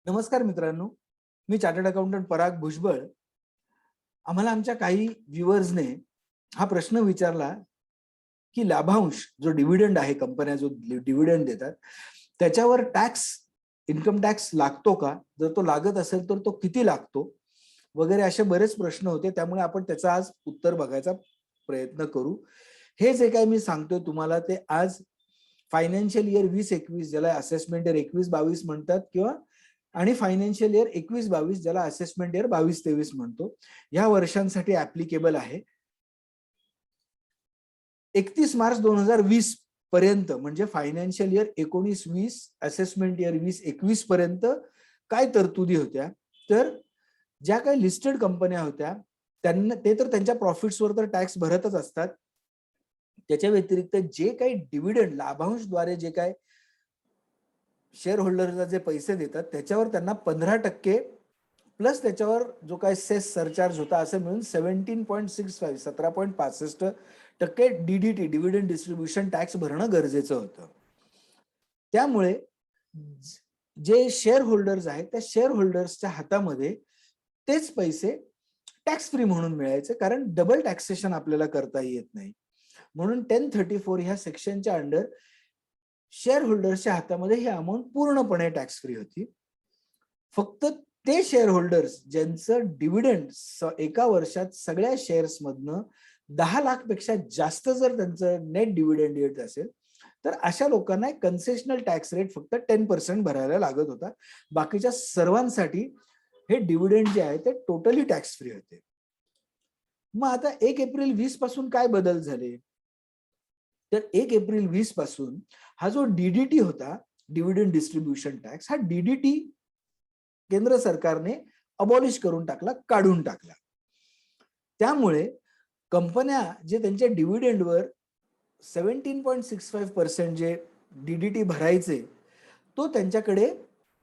नमस्कार मित्रांनो, मी chartered accountant पराग भुजबळ. आम्हाला आमच्या काही व्ह्युअर्सने हा प्रश्न विचारला की लाभांश जो डिव्हिडंड आहे, कंपन्या जो डिव्हिडंड देतात त्याच्यावर इन्कम टॅक्स लागतो का? जर तो लागत असेल तर तो किती लागतो वगैरे असे बरेच प्रश्न होते. त्यामुळे आपण त्याचा आज उत्तर बघायचा प्रयत्न करू. हे जे काही मी सांगतोय तुम्हाला ते आज फायनान्शियल इयर 2021 ज्याला असेसमेंट इयर 21-22 म्हणतात किंवा आणि फायनान्शियल इयर 21-22 ज्याला असेसमेंट इयर 22-23 म्हणतो, या वर्षांसाठी ऍप्लिकेबल आहे. 31 मार्च 2020 पर्यंत म्हणजे फायनान्शियल इयर 19-20 असेसमेंट इयर 20-21 पर्यंत काय तरतुदी होत्या? तर ज्या काही लिस्टेड कंपन्या होत्या त्यांना ते तर त्यांच्या प्रॉफिट्सवर तर टॅक्स भरतच असतात. त्याच्या व्यतिरिक्त जे काही डिव्हिडंड लाभांशद्वारे जे काय शेअर होल्डरला जे पैसे देतात त्याच्यावर त्यांना 15% प्लस त्याच्यावर जो काय सेस सरचार्ज होता असं मिळून 17.65 डीडीटी डिव्हिडंड डिस्ट्रीब्युशन टॅक्स भरणं गरजेचं होतं. त्यामुळे जे शेअर होल्डर्स आहेत त्या शेअर होल्डर्सच्या हातामध्ये तेच पैसे टॅक्स फ्री म्हणून मिळायचे, कारण डबल टॅक्सेशन आपल्याला करता येत नाही. म्हणून 1034 ह्या सेक्शनच्या अंडर शेअर होल्डर्सच्या हातामध्ये ही अमाऊंट पूर्णपणे टॅक्स फ्री होती. फक्त ते शेअर होल्डर्स ज्यांचं डिव्हिडंड एका वर्षात सगळ्या शेअर्स मधनं 10 लाख पेक्षा जास्त जर त्यांचं नेट डिव्हिडंड येत असेल तर अशा लोकांना एक कन्सेशनल टॅक्स रेट फक्त 10% भरायला लागत होता. बाकीच्या सर्वांसाठी हे डिव्हिडंड जे आहे ते टोटली टॅक्स फ्री होते. मग आता 1 एप्रिल 20 पासून काय बदल झाले? तर 1 एप्रिल 20 पासून हा जो डीडीटी होता, डिव्हिडंड डिस्ट्रीब्युशन टॅक्स, हा डीडीटी केंद्र सरकारने अबॉलिश करून टाकला, काढून टाकला. त्यामुळे कंपन्या जे त्यांच्या डिव्हिडंडवर 17.65% जे डीडीटी भरायचे तो त्यांच्याकडे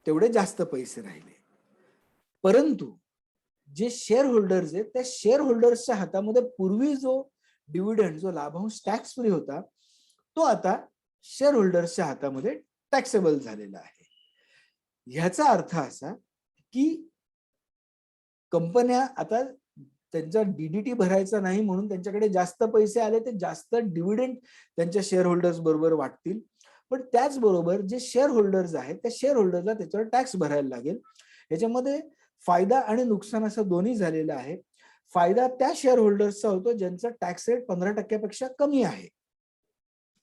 तेवढे जास्त पैसे राहिले. परंतु जे शेअर होल्डर्स आहेत त्या शेअर होल्डर्सच्या हातामध्ये पूर्वी जो डिव्हिडंड जो लाभांश टॅक्स फ्री होता तो आता शेअर होल्डर्सच्या हातामध्ये टॅक्सेबल झालेला आहे. ह्याचा अर्थ असा की कंपन्या आता त्यांचा डीडीटी भरायचा नाही म्हणून त्यांच्याकडे जास्त पैसे आले, ते जास्त डिव्हिडंड त्यांच्या शेअर होल्डर्स बरोबर वाटतील. पण त्याचबरोबर जे शेअर होल्डर्स आहेत त्या शेअर होल्डरला त्याच्यावर टॅक्स भरायला लागेल. याच्यामध्ये फायदा आणि नुकसान असं दोन्ही झालेलं आहे. फायदा त्या शेअर होल्डर्सचा होतो ज्यांचं टॅक्स रेट 15% कमी आहे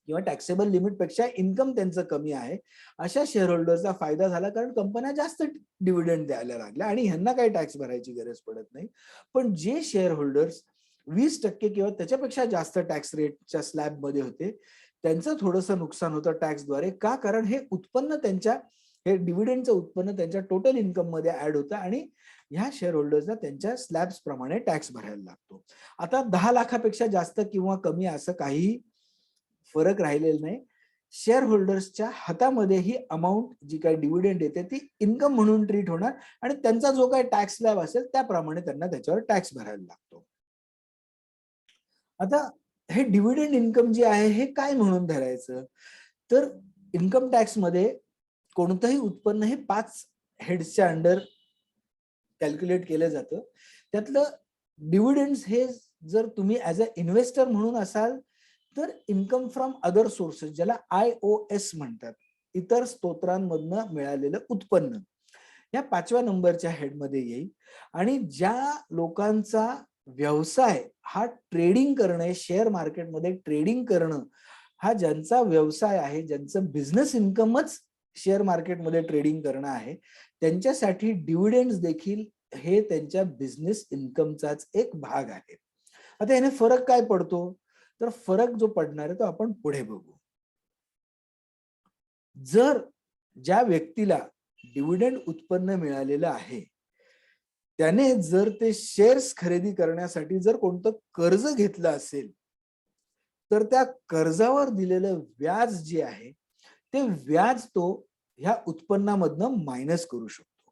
किंवा टॅक्सेबल लिमिट पेक्षा इन्कम त्यांचं कमी आहे. अशा शेअर होल्डरचा फायदा झाला, कारण कंपन्या जास्त डिव्हिडंड द्यायला लागल्या आणि ह्यांना काही टॅक्स भरायची गरज पडत नाही. पण जे शेअर होल्डर्स 20% किंवा त्याच्यापेक्षा जास्त टॅक्स रेटच्या स्लॅबमध्ये होते त्यांचं थोडंसं नुकसान होतं टॅक्सद्वारे. का? कारण हे उत्पन्न हे डिव्हिडंडचं उत्पन्न त्यांच्या टोटल इन्कम मध्ये ऍड होतं आणि ह्या शेअर होल्डर्सना त्यांच्या स्लॅब्स प्रमाणे टॅक्स भरायला लागतो. आता 10 लाखापेक्षा जास्त किंवा कमी असं काही फरक राहिलेला नाही. शेअर होल्डर्सच्या हातामध्ये ही अमाऊंट जी काही डिव्हिडंड येते ती इन्कम म्हणून ट्रीट होणार आणि त्यांचा जो काही टॅक्स स्लॅब असेल त्याप्रमाणे त्यांना त्याच्यावर टॅक्स भरायला लागतो. आता हे डिव्हिडंड इन्कम जे आहे हे काय म्हणून धरायचं? तर इन्कम टॅक्स मध्ये कोणतंही उत्पन्न हे 5 हेड्सच्या अंडर कॅल्क्युलेट केलं जातं. त्यातलं डिव्हिडंड्स हे जर तुम्ही ऍज अ इन्व्हेस्टर म्हणून असाल तर इन्कम फ्रॉम अदर सोर्सेस ज्याला IOS म्हणतात, इतर स्तोत्रांमधनं मिळालेलं उत्पन्न, या 5व्या नंबरच्या हेडमध्ये येईल. आणि ज्या लोकांचा व्यवसाय हा ट्रेडिंग करणं, शेअर मार्केटमध्ये ट्रेडिंग करणं हा ज्यांचा व्यवसाय आहे, ज्यांचं बिझनेस इन्कमच शेअर मार्केटमध्ये ट्रेडिंग करणं आहे, त्यांच्यासाठी डिव्हिडंड्स देखील हे त्यांच्या बिझनेस इन्कमचाच एक भाग आहे. आता याने फरक काय पडतो? तर फरक जो पडणार आहे तो आपण पुढे बघू. जर ज्या व्यक्तीला डिव्हिडंड उत्पन्न मिळालेलं आहे त्याने जर ते शेअर्स खरेदी करण्यासाठी जर कोणतं कर्ज घेतलं असेल तर त्या कर्जावर दिलेलं व्याज जे आहे ते व्याज तो ह्या उत्पन्नामधनं मायनस करू शकतो.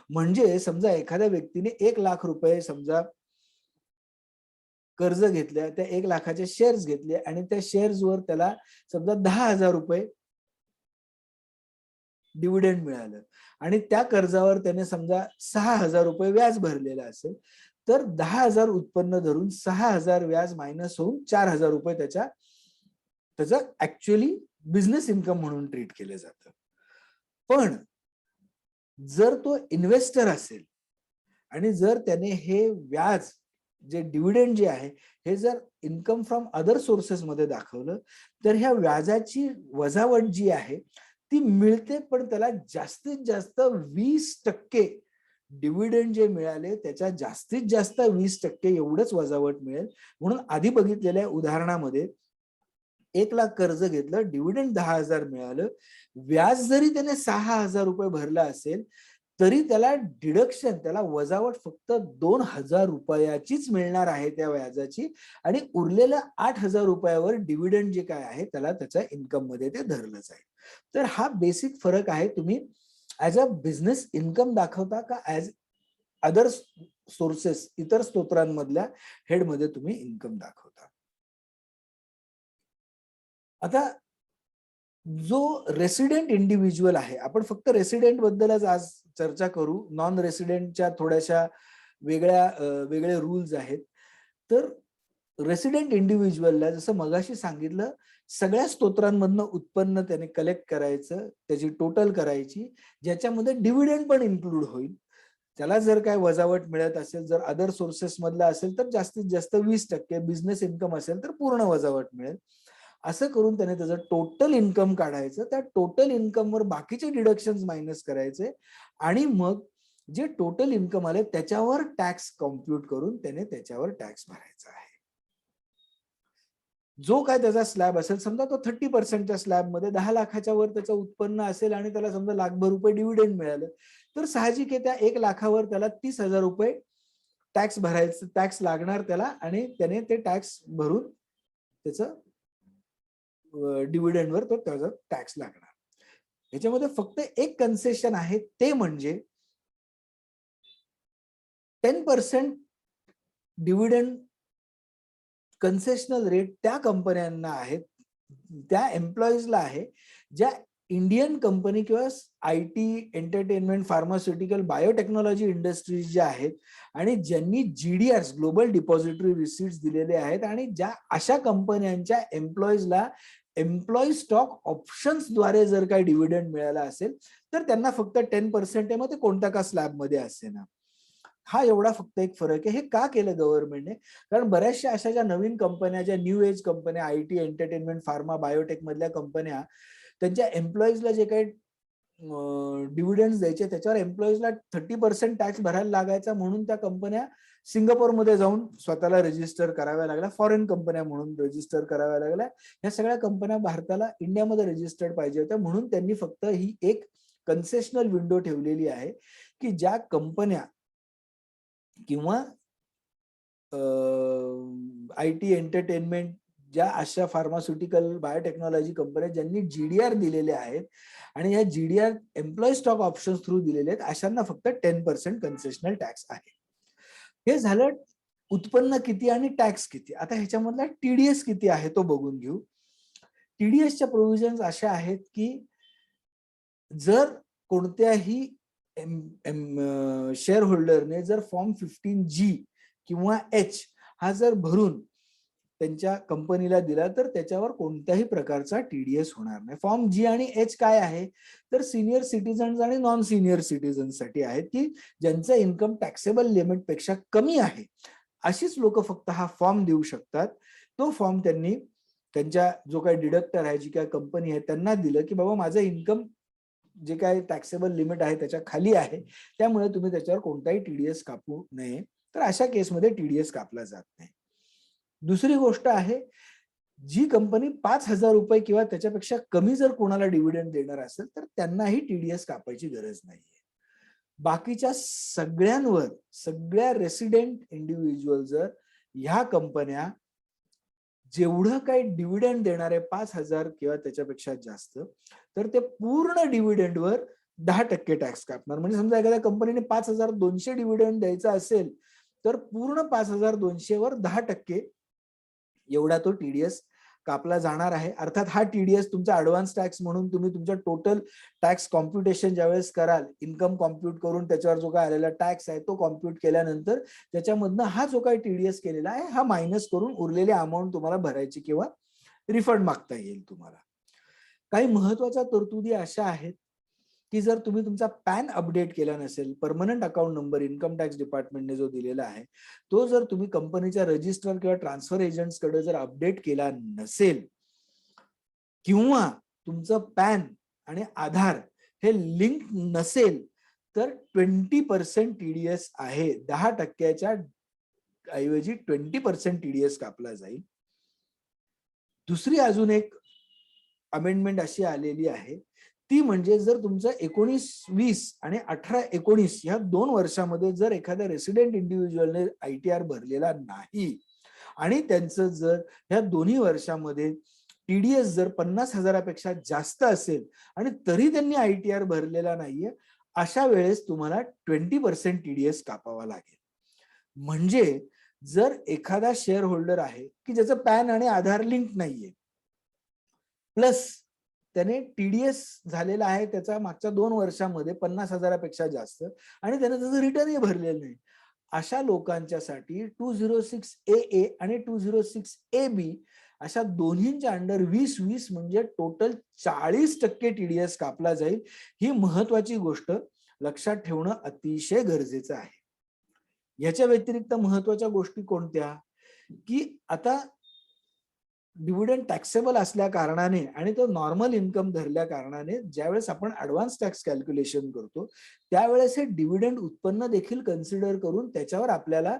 म्हणजे समजा एखाद्या व्यक्तीने 1 लाख रुपये समजा कर्ज घेतले, त्या 1 लाखाचे शेअर्स घेतले आणि त्या शेअर्सवर त्याला समजा 10,000 रुपये डिव्हिडंड मिळालं आणि त्या कर्जावर त्याने समजा 6,000 रुपये व्याज भरलेलं असेल, तर 10,000 उत्पन्न धरून 6,000 व्याज मायनस होऊन 4,000 रुपये त्याचं ऍक्च्युअली बिझनेस इन्कम म्हणून ट्रीट केलं जातं. पण जर तो इन्व्हेस्टर असेल आणि जर त्याने हे व्याज जे डिव्हिडंड जे आहे हे जर इन्कम फ्रॉम अदर सोर्सेस मध्ये दाखवलं, तर ह्या व्याजाची वजावट जी आहे ती मिळते, पण त्याला जास्तीत जास्त 20% डिव्हिडंड जे मिळाले त्याच्या जास्तीत जास्त 20% एवढंच वजावट मिळेल. म्हणून आधी बघितलेल्या उदाहरणामध्ये 1,00,000 कर्ज घेतलं, डिव्हिडंड 10,000 मिळालं, व्याज जरी त्याने 6,000 रुपये भरला असेल तरी त्याला डिडक्शन, त्याला वजावट फक्त 2,000 रुपयाचीच मिळणार आहे त्या व्याजाची, आणि उरलेल्या 8,000 रुपयावर डिव्हिडंड जे काय आहे त्याला त्याच्या इन्कम मध्ये ते धरलं जाईल. तर हा बेसिक फरक आहे. तुम्ही ऍज अ बिझनेस इन्कम दाखवता का ऍज अदर सोर्सेस, इतर स्तोत्रांमधल्या हेडमध्ये तुम्ही इन्कम दाखवता. आता जो रेसिडेंट इंडिव्हिज्युअल आहे, आपण फक्त रेसिडेंट बद्दलच आज चर्चा करू, नॉन रेसिडेंटच्या थोड्याशा वेगळे रूल्स आहेत. तर रेसिडेंट इंडिव्हिज्युअलला जसं मगाशी सांगितलं, सगळ्या स्तोत्रांमधनं उत्पन्न त्याने कलेक्ट करायचं, त्याची टोटल करायची, ज्याच्यामध्ये डिव्हिडंड पण इन्क्लूड होईल. त्याला जर काय वजावट मिळत असेल, जर अदर सोर्सेस मधला असेल तर जास्तीत जास्त 20%, बिझनेस इन्कम असेल तर पूर्ण वजावट मिळेल. असं करून त्याने त्याचं टोटल इन्कम काढायचं, त्या टोटल इन्कमवर बाकीचे डिडक्शन्स मायनस करायचे आणि मग जे टोटल इन्कम आले त्याच्यावर टॅक्स कॉम्प्युट करून त्याने त्याच्यावर टॅक्स भरायचा आहे. जो काय त्याचा स्लॅब असेल, समजा तो 30%च्या स्लॅबमध्ये 10 लाखाच्या वर त्याचं उत्पन्न असेल आणि त्याला समजा लाखभर रुपये डिव्हिडंड मिळालं, तर साहजिक आहे त्या 1 लाखावर त्याला 30,000 रुपये टॅक्स भरायचं, टॅक्स लागणार त्याला, आणि त्याने ते टॅक्स भरून त्याचं डिव्हिडंडवर तो त्याचा टॅक्स लागणार. याच्यामध्ये फक्त एक कन्सेशन आहे, ते म्हणजे 10% डिव्हिडंड कन्सेशनल रेट त्या कंपन्यांना आहेत, त्या एम्प्लॉईजला आहे, ज्या इंडियन कंपनी किंवा IT, entertainment, pharmaceutical, biotechnology industries ज्या आहेत आणि ज्यांनी GDRs, ग्लोबल डिपॉझिटरी रिसीट्स दिलेले आहेत, आणि ज्या अशा कंपन्यांच्या एम्प्लॉईजला एम्प्लॉई स्टॉक ऑप्शन्स द्वारे जर काही डिव्हिडंड मिळाला असेल तर त्यांना फक्त 10% मध्ये कोणत्या का स्लॅब मध्ये असे ना. हा एवढा फक्त एक फरक आहे. हे का केलं गव्हर्नमेंटने? कारण बऱ्याचशा अशा ज्या नवीन कंपन्या, ज्या न्यू एज कंपन्या, IT, एंटरटेनमेंट, फार्मा, बायोटेक मधल्या कंपन्या, त्यांच्या एम्प्लॉईजला जे काही डिव्हिडंड द्यायचे त्याच्यावर एम्प्लॉईजला 30% टॅक्स भरायला लागायचा, म्हणून त्या कंपन्या सिंगापूरमध्ये जाऊन स्वतःला रजिस्टर कराव्या लागल्या, फॉरेन कंपन्या म्हणून रजिस्टर कराव्या लागल्या. ह्या सगळ्या कंपन्या भारताला, इंडियामध्ये रजिस्टर्ड पाहिजे होत्या, म्हणून त्यांनी फक्त ही एक कन्सेशनल विंडो ठेवलेली आहे की ज्या कंपन्या किंवा IT, एंटरटेनमेंट, ज्या अशा फार्मास्युटिकल, बायोटेक्नॉलॉजी कंपन्या ज्यांनी GDR दिलेले आहेत आणि या GDR employee stock option through दिलेले आहेत, अशांना फक्त 10% कन्सेशनल टॅक्स आहे. हे झालं उत्पन्न किती आणि टॅक्स किती. आता ह्याच्यामधला TDS किती आहे तो बघून घेऊ. TDSच्या प्रोव्हिजन्स अशा आहेत की जर कोणत्याही शेअर होल्डरने जर फॉर्म 15G किंवा H हा जर भरून त्यांच्या कंपनीला दिला तर त्याच्यावर कोणत्याही प्रकारचा TDS होणार नाही. फॉर्म G आणि H काय आहे तर सिनियर सिटीजन्स आणि नॉन सिनियर सिटीजन साठी आहेत, की ज्यांचं इन्कम टॅक्सेबल लिमिट पेक्षा कमी आहे, अशीच लोक फक्त हा फॉर्म देऊ शकतात. तो फॉर्म त्यांनी त्यांच्या जो काही डिडक्टर आहे, जी काय कंपनी आहे, त्यांना दिलं की बाबा माझं इन्कम जे काय टॅक्सेबल लिमिट आहे त्याच्या खाली आहे, त्यामुळे तुम्ही त्याच्यावर कोणताही TDS कापू नये. तर अशा केसमध्ये TDS कापला जात नाही. दुसरी गोष्ट आहे, जी कंपनी 5,000 रुपये किंवा त्याच्यापेक्षा कमी जर कोणाला डिव्हिडंड देणार असेल तर त्यांनाही TDS कापायची गरज नाहीये. बाकीच्या सगळ्यांवर, सगळ्या रेसिडेंट इंडिव्हिज्युअल जर ह्या कंपन्या जेवढं काही डिव्हिडंड देणार आहे 5,000 किंवा त्याच्यापेक्षा जास्त, तर ते पूर्ण डिव्हिडंडवर 10% टॅक्स कापणार. म्हणजे समजा एखाद्या कंपनीने 5,200 डिव्हिडंड द्यायचा असेल तर पूर्ण 5,200 वर 10% एवढा तो TDS कापला जाणार आहे. अर्थात हा टीडीएस तुमचा ऍडव्हान्स टॅक्स म्हणून तुम्ही तुमच्या टोटल टॅक्स कॉम्प्युटेशन ज्यावेळेस कराल, इन्कम कॉम्प्युट करून त्याच्यावर जो काय आलेला टॅक्स आहे तो कॉम्प्युट केल्यानंतर त्याच्यामधनं हा जो काही टीडीएस केलेला आहे हा मायनस करून उरलेली अमाऊंट तुम्हाला भरायची किंवा रिफंड मागता येईल तुम्हाला. काही महत्वाच्या तरतुदी अशा आहेत की जर तुम्ही तुमचा पॅन अपडेट केला नसेल, permanent account number income tax डिपार्टमेंटने जो दिलेला आहे तो जर तुम्ही कंपनीच्या रजिस्ट्रार किंवा ट्रान्सफर एजंट्स कडे जर अपडेट केला नसेल किंवा तुमचं पॅन आणि आधार हे लिंक नसेल तर 20% टीडीएस आहे. 10% ऐवजी 20% टीडीएस कापला जाईल. दुसरी अजून एक अमेंडमेंट अशी आलेली आहे ती म्हणजे जर तुमचं 19-20 आणि 18-19 या 2 वर्षामध्ये जर एखाद्या रेसिडेंट इंडिव्हिज्युअलने आयटीआर भरलेला नाही आणि त्यांचं जर ह्या दोन्ही वर्षामध्ये टीडीएस जर 50,000पेक्षा जास्त असेल आणि तरी त्यांनी आयटीआर भरलेला नाहीये, अशा वेळेस तुम्हाला 20% टीडीएस कापावा लागेल. म्हणजे जर एखादा शेअर होल्डर आहे की ज्याचं पॅन आणि आधार लिंक नाहीये प्लस त्याने टीडीएस झालेला आहे त्याचा मागच्या 2 वर्षामध्ये 50,000पेक्षा जास्त आणि त्याने त्याचं रिटर्नही भरलेलं नाही, अशा लोकांच्यासाठी 206AA आणि 206AB अशा दोन्हींच्या अंडर 20-20 म्हणजे टोटल 40% टीडीएस कापला जाईल. ही महत्वाची गोष्ट लक्षात ठेवणं अतिशय गरजेचं आहे. याच्या व्यतिरिक्त महत्वाच्या गोष्टी कोणत्या की आता डिव्हिडंड टॅक्सेबल असल्या कारणाने आणि तो नॉर्मल इन्कम धरल्या कारणाने ज्यावेळेस आपण ऍडव्हान्स टॅक्स कॅल्क्युलेशन करतो त्यावेळेस हे डिव्हिडंड उत्पन्न देखील कन्सिडर करून त्याच्यावर आपल्याला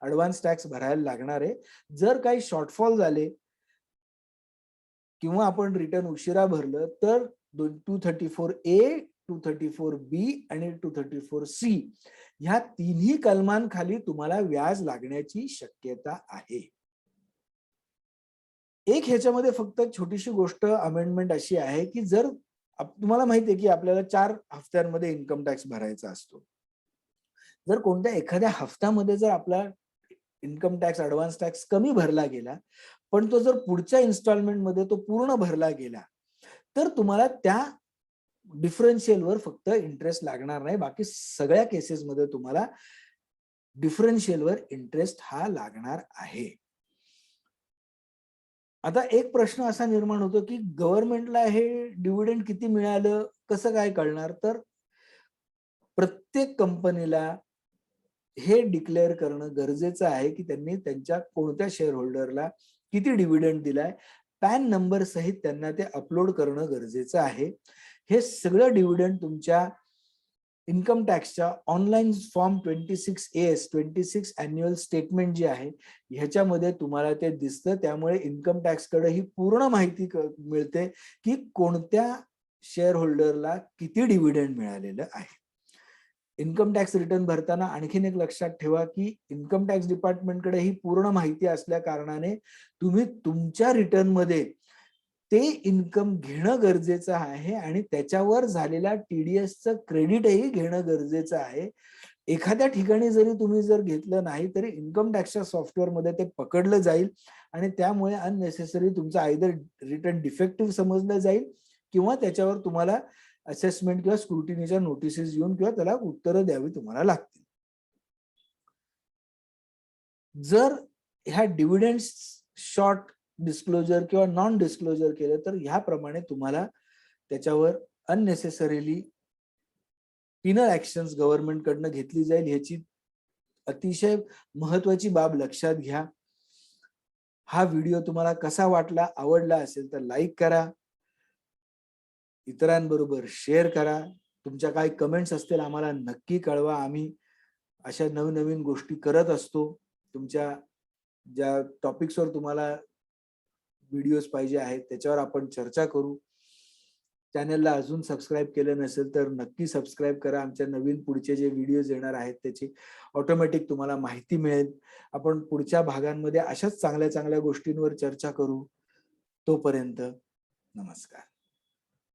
ऍडव्हान्स टॅक्स भरायला लागणार आहे. जर काही शॉर्टफॉल झाले किंवा आपण रिटर्न उशिरा भरलं तर 234A, 234B आणि 234C ह्या तिन्ही कलमांखाली तुम्हाला व्याज लागण्याची शक्यता आहे. एक ह्याच्यामध्ये फक्त छोटीशी गोष्ट अमेंडमेंट अशी आहे की जर तुम्हाला माहिती आहे की आपल्याला 4 हफ्त्यांमध्ये इन्कम टॅक्स भरायचा असतो. जर कोणत्या एखाद्या हफ्त्यामध्ये जर आपला इन्कम टॅक्स ऍडव्हान्स टॅक्स कमी भरला गेला पण तो जर पुढच्या इन्स्टॉलमेंट मध्ये तो पूर्ण भरला गेला तर तुम्हाला त्या डिफरन्शियलवर फक्त इंटरेस्ट लागणार नाही, बाकी सगळ्या केसेसमध्ये तुम्हाला डिफरन्शियलवर इंटरेस्ट हा लागणार आहे. आता एक प्रश्न असा निर्माण होतो की गव्हर्नमेंटला हे डिव्हिडंड किती मिळालं कसं काय कळणार, तर प्रत्येक कंपनीला हे डिक्लेअर करणं गरजेचं आहे की त्यांनी त्यांच्या कोणत्या शेअर होल्डरला किती डिव्हिडंड दिलाय, पॅन नंबर सहित त्यांना ते अपलोड करणं गरजेचं आहे. हे सगळं डिव्हिडंड तुमच्या इन्कम टॅक्सच्या online form 26AS 26 annual statement जी आहे ह्याच्यामध्ये तुम्हाला ते दिसतं. त्यामुळे इन्कम टॅक्स कडे ही पूर्ण माहिती मिळते की कोणत्या शेअर होल्डरला किती डिव्हिडंड मिळालेलं आहे. इन्कम टॅक्स रिटर्न भरताना आणखीन एक लक्षात ठेवा की इन्कम टॅक्स डिपार्टमेंटकडे ही पूर्ण माहिती असल्या कारणाने तुम्ही तुमच्या रिटर्न मध्ये ते इन्कम घेणं गरजेचं आहे आणि त्याच्यावर झालेल्या टीडीएसचं क्रेडिटही घेणं गरजेचं आहे. एखाद्या ठिकाणी जरी तुम्ही जर घेतलं नाही तरी इन्कम टॅक्सच्या सॉफ्टवेअरमध्ये ते पकडलं जाईल आणि त्यामुळे अननेसेसरी तुमचं आयदर रिटर्न डिफेक्टिव्ह समजलं जाईल किंवा त्याच्यावर तुम्हाला असेसमेंट किंवा स्क्रुटिनीच्या नोटिसेस येऊन किंवा त्याला उत्तरं द्यावी तुम्हाला लागतील. जर ह्या डिव्हिडंड शॉर्ट डिस्क्लोजर किंवा नॉन डिस्क्लोजर केलं तर ह्याप्रमाणे तुम्हाला त्याच्यावर अननेसेसरीली पिनल ऍक्शन्स गव्हर्नमेंट कडनं घेतली जाईल. ह्याची अतिशय महत्वाची बाब लक्षात घ्या. हा व्हिडिओ तुम्हाला कसा वाटला, आवडला असेल तर लाईक करा, इतरांबरोबर शेअर करा. तुमच्या काही कमेंट्स असतील आम्हाला नक्की कळवा. आम्ही अशा नवनवीन गोष्टी करत असतो. तुमच्या ज्या टॉपिक्सवर तुम्हाला व्हिडिओज पाहिजे आहेत त्याच्यावर आपण चर्चा करू. चॅनलला अजून सबस्क्राईब केलं नसेल तर नक्की सबस्क्राईब करा. आमच्या नवीन पुढचे जे व्हिडिओज येणार आहेत त्याची ऑटोमॅटिक तुम्हाला माहिती मिळेल. आपण पुढच्या भागांमध्ये अशाच चांगल्या चांगल्या गोष्टींवर चर्चा करू. तोपर्यंत नमस्कार.